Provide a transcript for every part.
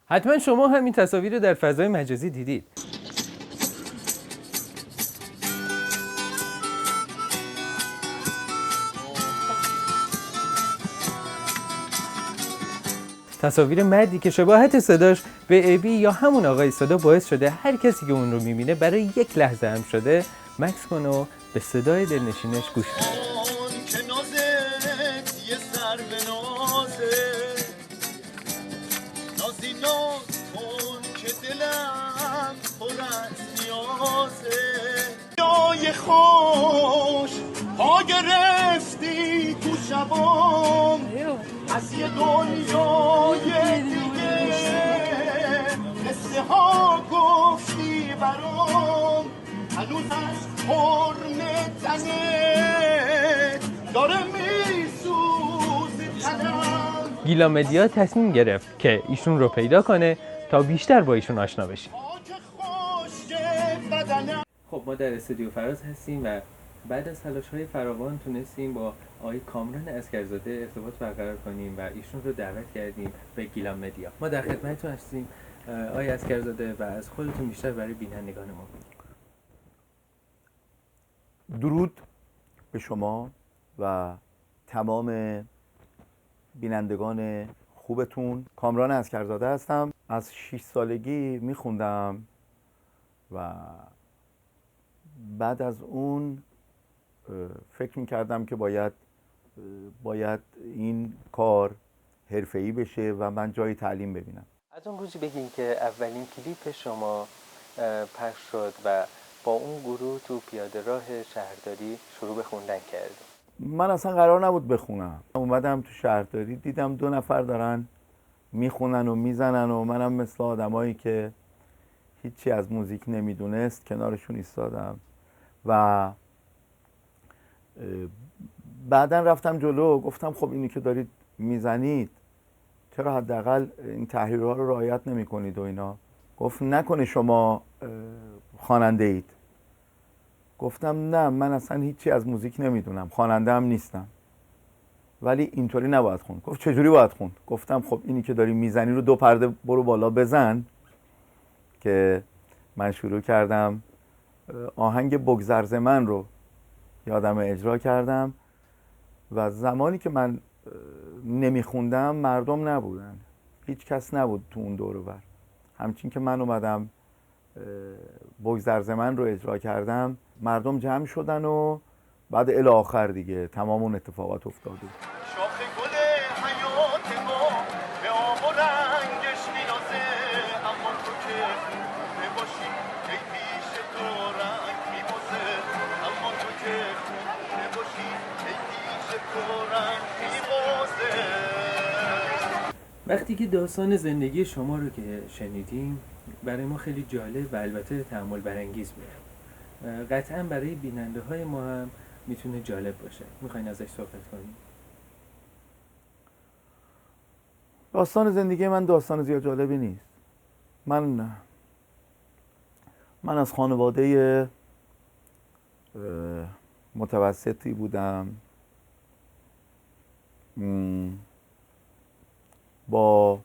حتما شما هم این تصاویر رو در فضای مجازی دیدید. تصاویر مردی که شباهت صداش به ابی یا همون آقای صدا باعث شده هر کسی که اون رو میبینه برای یک لحظه هم شده مکث کنه و به صدای دلنشینش گوش کنه. خوش پا گرفتی تو شبام از یه دنیای دیگه قصه ها گفتی برام هنوز از حرم تنه داره میسوزی تنم. گیلا مدیا تصمیم گرفت که ایشون رو پیدا کنه تا بیشتر با ایشون آشنا بشیم. خب ما در استودیو فراز هستیم و بعد از تلاش‌های فراوان تونستیم با آقای کامران عسکرزاده ارتباط برقرار کنیم و ایشون رو دعوت کردیم به گیلا مدیا. ما در خدمتتون هستیم آقای عسکرزاده و از خودتون بیشتر برای بینندگان ما بگید. درود به شما و تمام بینندگان خوبتون. کامران عسکرزاده هستم. از 6 سالگی میخوندم و بعد از اون فکر میکردم که باید این کار حرفه‌ای بشه و من جای تعلیم ببینم. از اون روزی بگین که اولین کلیپ شما پخش شد و با اون گروه تو پیاده راه شهرداری شروع به خوندن کردیم. من اصلا قرار نبود بخونم. اومدم تو شهرداری دیدم 2 نفر دارن میخونن و میزنن و منم مثل آدمایی که هیچی از موزیک نمیدونست کنارشون ایستادم و بعدن رفتم جلو گفتم خب اینی که دارید میزنید چرا حداقل این تحریرها رو رعایت نمی کنید و اینا. گفت نکنه شما خواننده اید. گفتم نه من اصلا هیچی از موزیک نمیدونم، خواننده هم نیستم، ولی اینطوری نباید خوند. گفت چجوری باید خوند؟ گفتم خب اینی که داری میزنی رو 2 پرده برو بالا بزن. که من شروع کردم آهنگ بگذر ز من رو یادم اجرا کردم و زمانی که من نمیخوندم مردم نبودن، هیچ کس نبود تو اون دور و بر. همچین که من اومدم بگذر ز من رو اجرا کردم مردم جمع شدن و بعد الی آخر دیگه تمام اون اتفاقات افتاد. شاخ گل حیات ما به آب و رنگش مینازه اما تو که خونه باشی ای پیش تو رنگ میبازه اما تو که خونه باشی ای پیش تو رنگ میبازه. وقتی که داستان زندگی شما رو که شنیدیم برای ما خیلی جالب و البته تأمل برانگیز بود. قطعا برای بیننده های ما هم میتونه جالب باشه. میخواین ازش صحبت کنیم؟ داستان زندگی من داستان زیاد جالبی نیست. من از خانواده متوسطی بودم با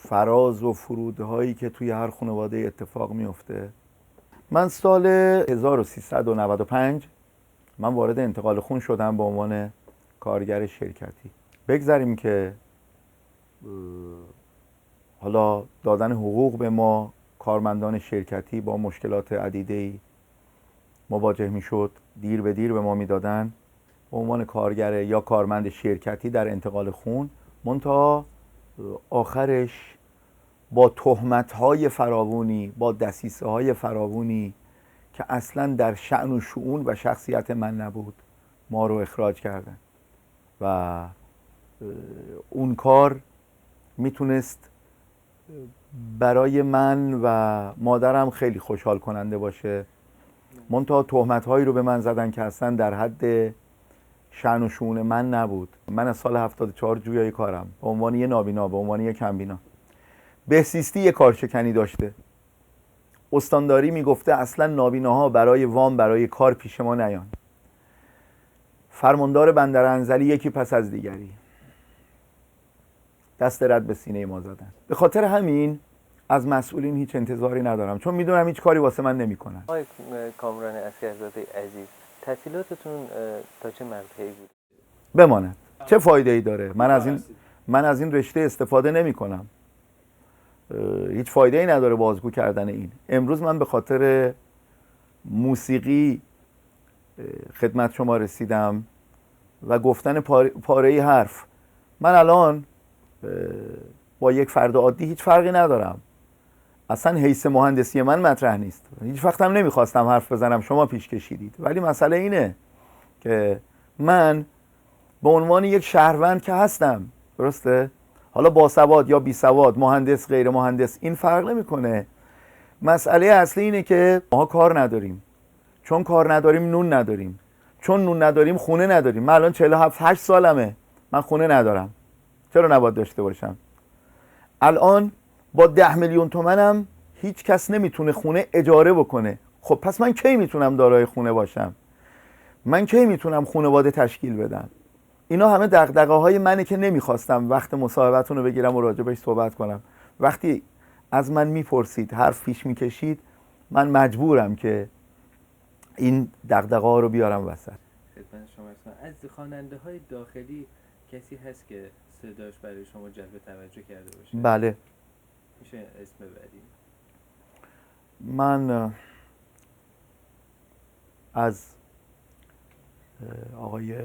فراز و فرودهایی که توی هر خانواده اتفاق میفته. من سال 1395 من وارد انتقال خون شدم به عنوان کارگر شرکتی. بگذاریم که حالا دادن حقوق به ما کارمندان شرکتی با مشکلات عدیده‌ای مواجه میشد، دیر به دیر به ما میدادن به عنوان کارگر یا کارمند شرکتی در انتقال خون. منتها آخرش با تهمت‌های فراوانی، با دسیسه‌های فراوانی که اصلاً در شأن و شؤون و شخصیت من نبود ما رو اخراج کردن و اون کار میتونست برای من و مادرم خیلی خوشحال کننده باشه. منتها تهمت‌هایی رو به من زدن که اصلاً در حد شأن و شؤون من نبود. من از سال 74 جویای کارم به عنوان یه نابینا، به عنوان یه کمبینا. بهزیستی یه کارشکنی داشته. استانداری میگفته اصلا نابیناها برای وام برای کار پیش ما نیان. فرماندار بندر انزلی یکی پس از دیگری. دست رد به سینه ما زدن. به خاطر همین از مسئولین هیچ انتظاری ندارم، چون میدونم هیچ کاری واسه من نمیکنن. آقای کامران عسکرزاده عزیز، تعطیلاتتون تا چه مقطعی بود؟ بماند. چه فایده ای داره؟ من از این رشته استفاده نمی کنم. هیچ فایده ای نداره بازگو کردن این. امروز من به خاطر موسیقی خدمت شما رسیدم و گفتن پاره‌ای حرف. من الان با یک فرد عادی هیچ فرقی ندارم. اصلا حیث مهندسی من مطرح نیست. هیچ وقتم نمیخواستم حرف بزنم، شما پیش کشیدید. ولی مسئله اینه که من به عنوان یک شهروند که هستم، درسته؟ حالا باسواد یا بی سواد، مهندس غیر مهندس، این فرق نمیکنه. مسئله اصلی اینه که ما کار نداریم. چون کار نداریم نون نداریم. چون نون نداریم خونه نداریم. من الان 47-8 سالمه، من خونه ندارم. چرا نباید داشته باشم؟ الان با 10 میلیون تومنم هیچ کس نمیتونه خونه اجاره بکنه. خب پس من کی میتونم دارای خونه باشم؟ من کی میتونم خانواده تشکیل بدم؟ اینا همه دغدغه‌های منه که نمیخواستم وقت مصاحبتون رو بگیرم و راجبش صحبت کنم. وقتی از من میپرسید، حرف پیش میکشید، من مجبورم که این دغدغه‌ها رو بیارم وسط. خدمت شما از خواننده‌های داخلی کسی هست که صداش برای شما جلب توجه کرده باشه؟ بله. میشه اسم ببرید؟ من از آقای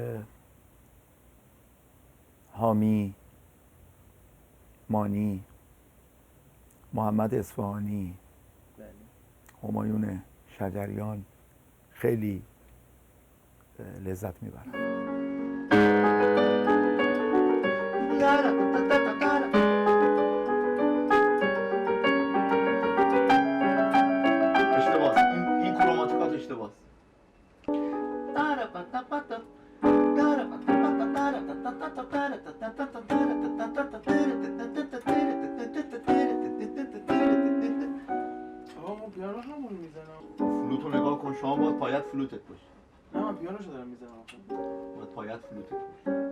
حامی، مانی، محمد اصفهانی، همایون شجریان خیلی لذت میبرم. اشتباس، این کروماتیکات اشتباس. پیانو همون میزنم. فلوتو نگاه کن، شما باید پایت فلوتت باشه. نه من پیانوشو دارم میزنم. باید پایت فلوتت باشه.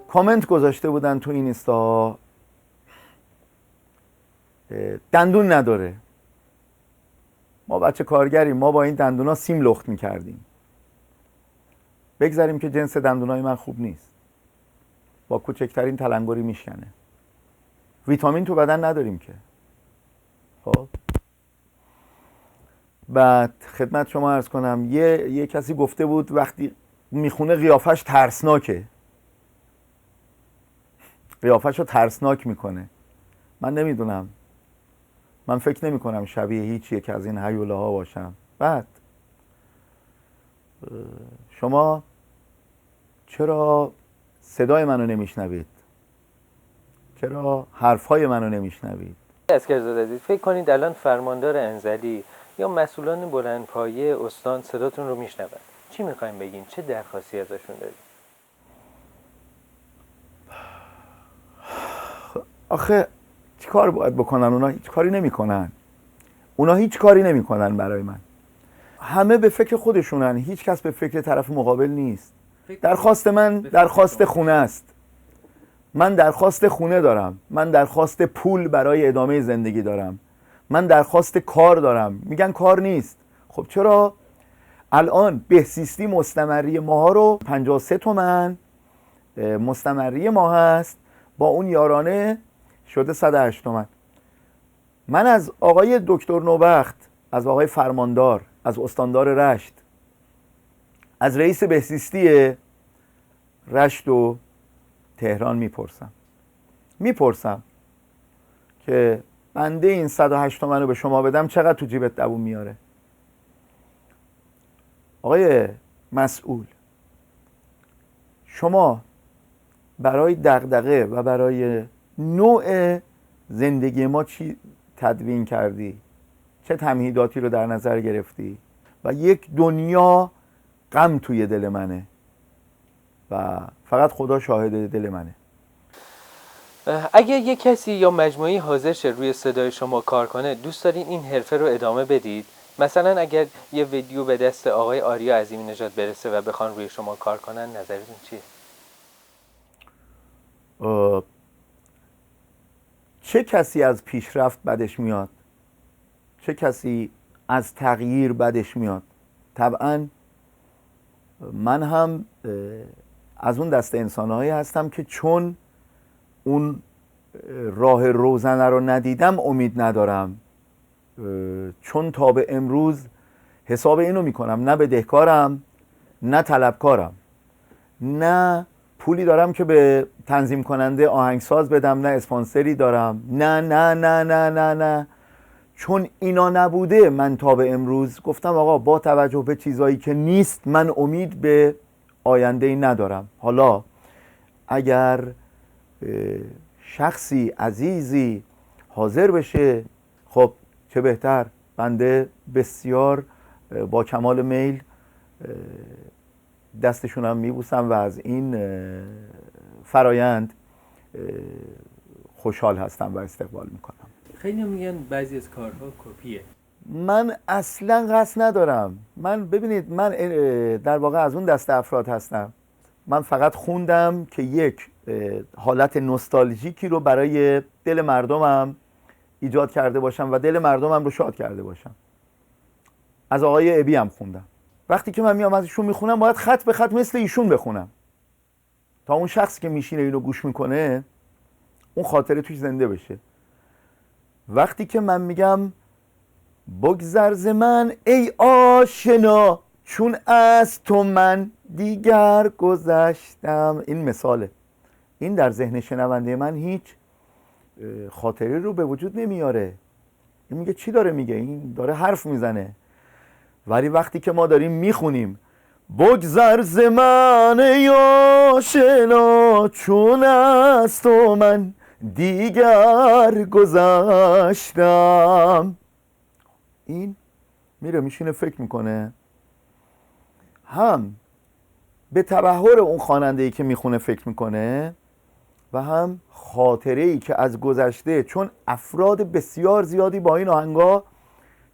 کامنت گذاشته بودن تو این اینستا، دندون نداره. ما بچه کارگریم، ما با این دندونا سیم لخت میکردیم. بگذاریم که جنس دندونای من خوب نیست، با کوچکترین تلنگری میشکنه. ویتامین تو بدن نداریم که. خب بعد خدمت شما عرض کنم، یه کسی گفته بود وقتی میخونه قیافش ترسناکه، قیافش رو ترسناک میکنه. من نمیدونم، من فکر نمی کنم شبیه هیچ یک از این هیوله ها باشم. بعد شما چرا صدای منو نمیشنوید؟ چرا حرفهای منو نمیشنوید؟ عسکرزاده عزیز، فکر کنید الان فرماندار انزلی یا مسئولان بلندپایه استان صداتون رو میشنون، چی میخوایم بگین؟ چه درخواستی ازشون دارید؟ آخه چی کار باید بکنن؟ اونا هیچ کاری نمیکنن. اونا هیچ کاری نمیکنن برای من. همه به فکر خودشونن، هیچ کس به فکر طرف مقابل نیست. درخواست من درخواست خونه است. من درخواست خونه دارم. من درخواست پول برای ادامه زندگی دارم. من درخواست کار دارم. میگن کار نیست. خب چرا الان بهزیستی مستمری ماها رو 53 تومن مستمری ما هست، با اون یارانه شده 108 تومن. من از آقای دکتر نوبخت، از آقای فرماندار، از استاندار رشت، از رئیس بهزیستی رشت و تهران میپرسم که بنده این 108 تومن رو به شما بدم چقدر تو جیبت دووم میاره؟ آقای مسئول، شما برای دغدغه و برای نوع زندگی ما چی تدوین کردی؟ چه تمهیداتی رو در نظر گرفتی؟ و یک دنیا غم توی دل منه و فقط خدا شاهد دل منه. اگر یک کسی یا مجموعی حاضر شه روی صدای شما کار کنه، دوست دارین این حرفه رو ادامه بدید؟ مثلا اگر یه ویدیو به دست آقای آریا عظیمی نژاد برسه و بخوان روی شما کار کنن، نظرتون چیه؟ چه کسی از پیشرفت بدش میاد؟ چه کسی از تغییر بدش میاد؟ طبعا من هم از اون دسته انسانهایی هستم که چون اون راه روزنه رو ندیدم امید ندارم، چون تا به امروز حساب اینو میکنم نه بدهکارم نه طلبکارم، نه پولی دارم که به تنظیم کننده آهنگساز بدم، نه اسپانسری دارم، نه نه نه نه نه نه. چون اینا نبوده من تا به امروز گفتم آقا با توجه به چیزایی که نیست من امید به آینده‌ای ندارم. حالا اگر شخصی عزیزی حاضر بشه خب چه بهتر، بنده بسیار با کمال میل دستشونم میبوسم و از این فرایند خوشحال هستم و استقبال میکنم. خیلی میگن بعضی از کارها کپیه. من اصلا قصد ندارم. من ببینید من در واقع از اون دسته افراد هستم. من فقط خوندم که یک حالت نوستالژیکی رو برای دل مردمم ایجاد کرده باشم و دل مردمم رو شاد کرده باشم. از آقای ابی هم خوندم. وقتی که من میام از ایشون میخونم باید خط به خط مثل ایشون بخونم تا اون شخصی که میشینه اینو گوش میکنه اون خاطره توش زنده بشه. وقتی که من میگم بگذر ز من ای آشنا چون از تو من دیگر گذشتم، این مثاله. این در ذهن شنونده من هیچ خاطره رو به وجود نمیاره. این میگه چی داره میگه؟ این داره حرف میزنه. ولی وقتی که ما داریم میخونیم بگذر ز من ای آشنا چون از تو من دیگر گذشتم، این میره میشینه فکر میکنه، هم به تبحر اون خواننده‌ای که میخونه فکر میکنه و هم خاطره‌ای که از گذشته، چون افراد بسیار زیادی با این آهنگا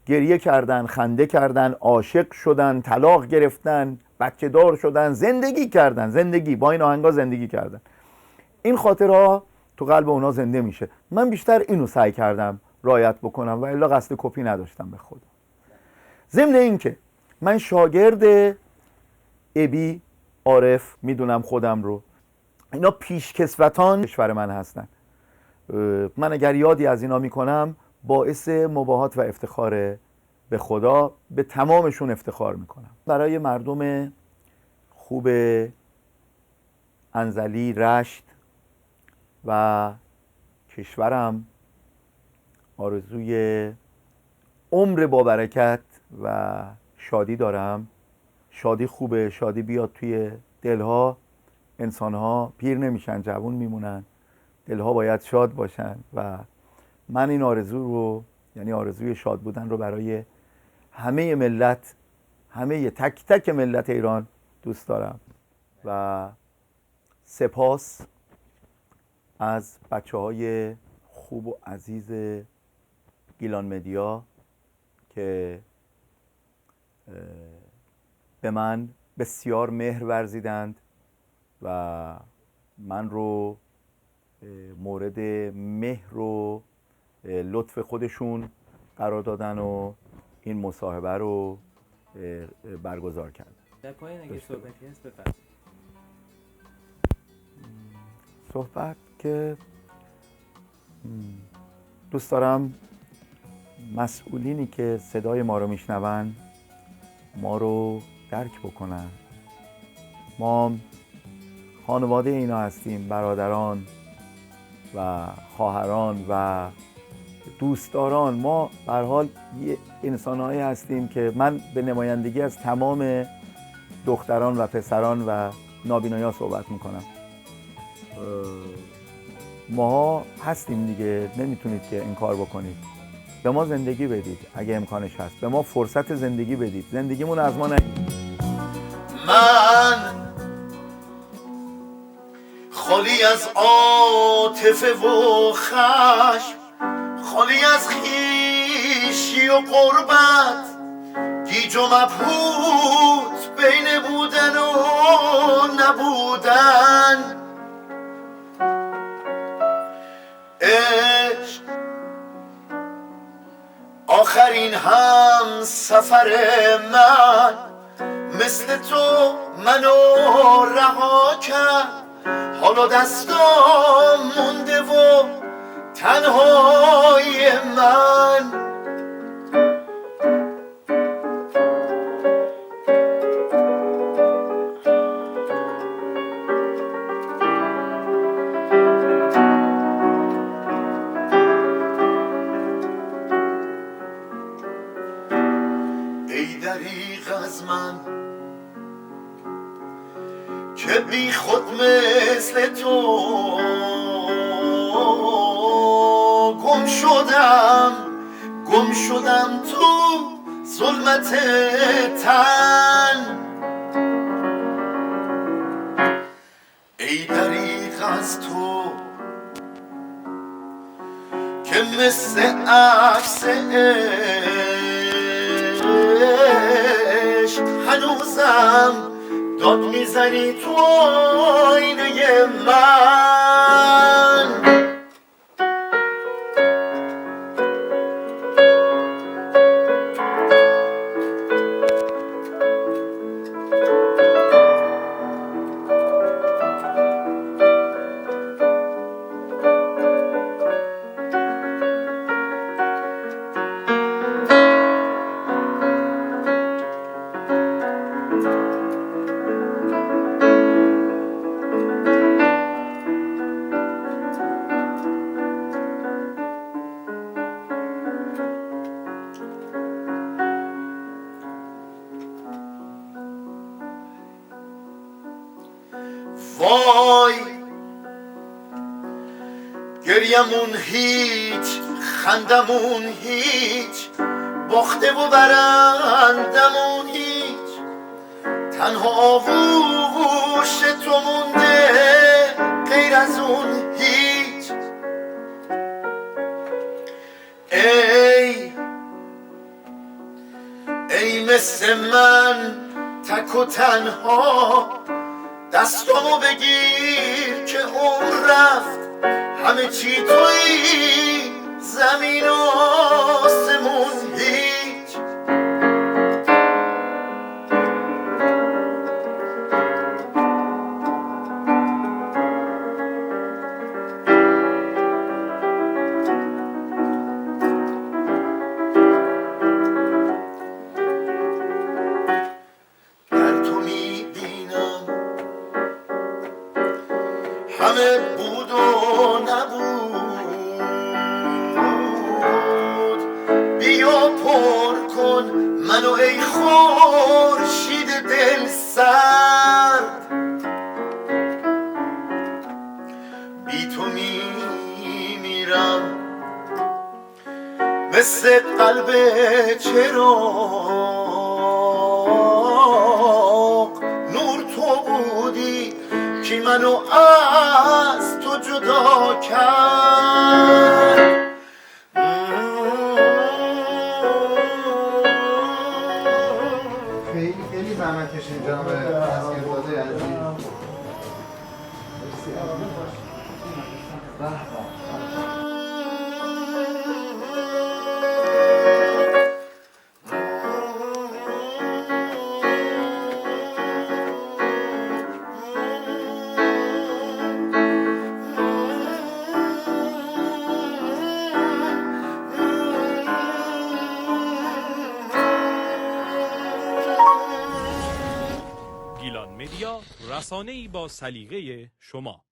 گریه کردن، خنده کردن، عاشق شدن، طلاق گرفتن، بچه دار شدن، زندگی کردن، زندگی با این آهنگا زندگی کردن. این خاطرها تو قلب اونا زنده میشه. من بیشتر اینو سعی کردم رعایت بکنم و الا قصد کپی نداشتم به خدا. ضمن این که من شاگرد ابی عارف میدونم خودم رو، اینا پیشکسوتان کشور من هستن. من اگر یادی از اینا میکنم باعث مباهات و افتخار به خدا، به تمامشون افتخار میکنم. برای مردم خوب انزلی، رشت و کشورم آرزوی عمر با برکت و شادی دارم. شادی خوبه، شادی بیاد توی دلها. انسانها پیر نمیشن، جوون میمونن، دلها باید شاد باشن و من این آرزو رو، یعنی آرزوی شاد بودن رو برای همه ملت، همه تک تک ملت ایران دوست دارم. و سپاس از بچه‌های خوب و عزیز گیلان مدیا که به من بسیار مهر ورزیدند و من رو مورد مهر و لطف خودشون قرار دادن و این مصاحبه رو برگزار کردن. در پایین اگه صحبتی هست بفرمایید. صحبت که دوست دارم مسئولینی که صدای ما رو میشنون ما رو درک بکنن. ما خانواده اینا هستیم، برادران و خواهران و دوستداران. ما به هر حال یه انسان‌هایی هستیم که من به نمایندگی از تمام دختران و پسران و نابینایان صحبت میکنم. ما هستیم دیگه، نمیتونید که این کار بکنید. به ما زندگی بدید اگه امکانش هست، به ما فرصت زندگی بدید، زندگیمون از ما نگیرید. من خالی از عاطفه و خشم، خالی از خویشی و غربت، گیج و مبهوت بین بودن و نبودن. آخرین هم سفر من مثل تو منو رها کرد، حالا دستام مونده و تنهای من. ای دریغ از من که بی خود مثل تو گم شدم تو ظلمت تن. ای دریغ از تو که مثل عکس عشق هنوزم داد میزنی تو آینه من. وای گریمون هیچ، خندمون هیچ، باخته و برندمون هیچ، تنها آغوش تو مونده غیر از اون هیچ. ای مثل من تک و تنها، دستامو بگیر که عمر رفت، همه چی تویی، زمین و آسمون هیچ. در تو میبینم همه بود و نبود، بیا پر کن منو ای خورشید دل سرد. بی تو میمیرم مثل قلب چراغ، نور تو بودی که منو از تو جدا کرد. خیلی زحمت کشید جناب اسکرزاده عزیز. گیلان مدیا، رسانه‌ای با سلیقه شما.